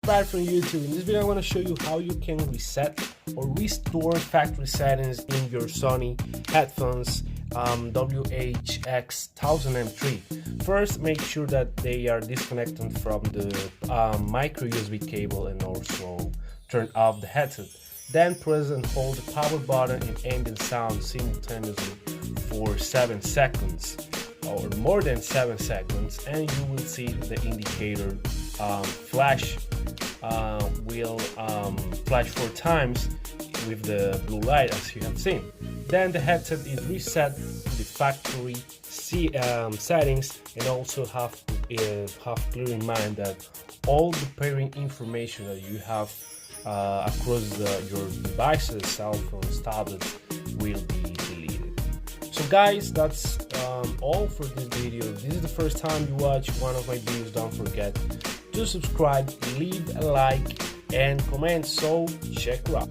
Back from YouTube. In this video, I'm going to show you how you can reset or restore factory settings in your Sony headphones WHX-1000M3. First, make sure that they are disconnected from the micro USB cable and also turn off the headset. Then press and hold the power button and ambient sound simultaneously for 7 seconds or more than 7 seconds, and you will see the indicator flash will flash 4 times with the blue light, as you have seen. Then the headset is reset to the factory settings, and also have clear in mind that all the pairing information that you have across your devices, cell phones, tablets, will be deleted. So guys, that's all for this video. If this is the first time you watch one of my videos, don't forget to subscribe, leave a like and comment. So check it out.